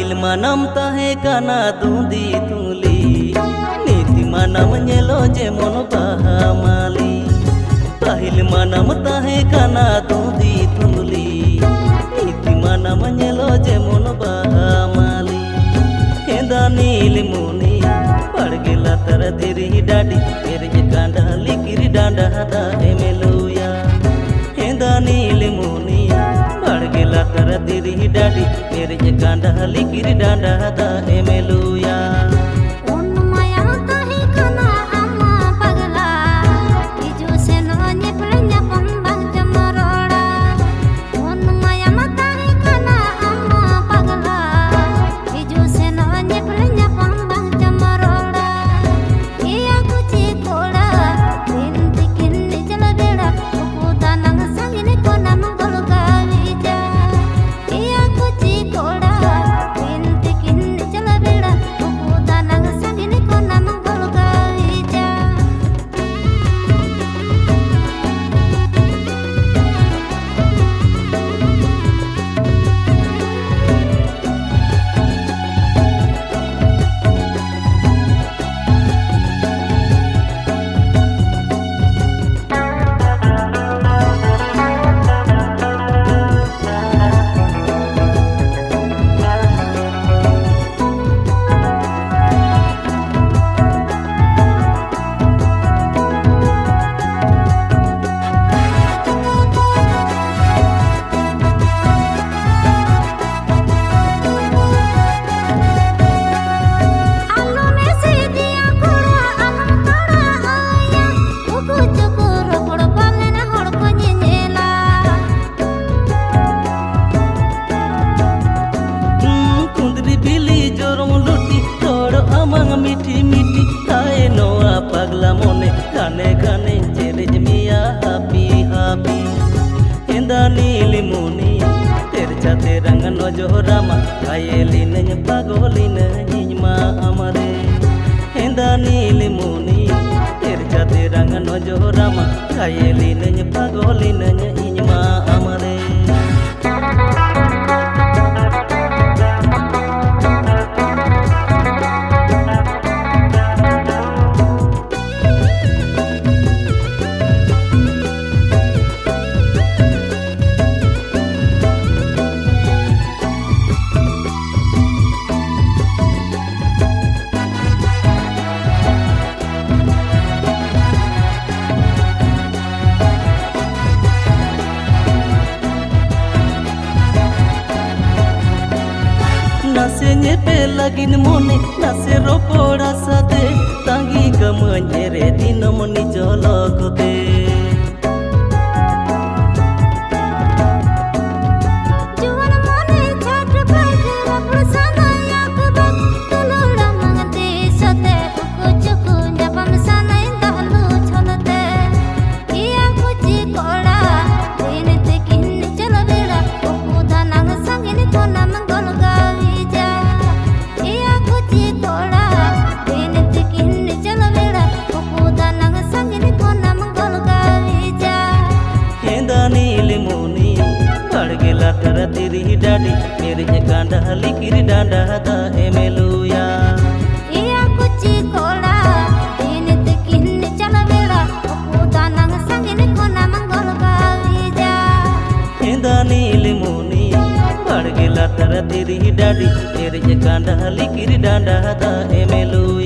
Pahil manam tahe kana dundi tuli Niti manam nyelo jemon bahamali Pahil manam tahe kana dundi tuli Niti manam nyelo jemon bahamali Henda nilimuni Padgela tar diri dadi Mere kanda likiri danda hada emeluya Henda nilimuni Padgela tar diri dadi Mere kanda likiri danda hada emeluya Miti miti ae noa pagla mone kane kane cerej mia happy happy Henda nilimuni terca teranga no johorama kayelin nya pagolin nyima amare Henda nilimuni terca teranga no johorama kayelin nya pagolin nyima amare Nase nyepe lagin mone nase ropoda sate tangi kamanyere dinamoni jologote Tara diri dadi mere kanda likiri danda hada emeluya Iya kuci kola ini tekin chala bela aku danang sangine kona manggol kawija Henda nilimuni Padgela tara diri dadi mere kanda likiri danda hada emeluya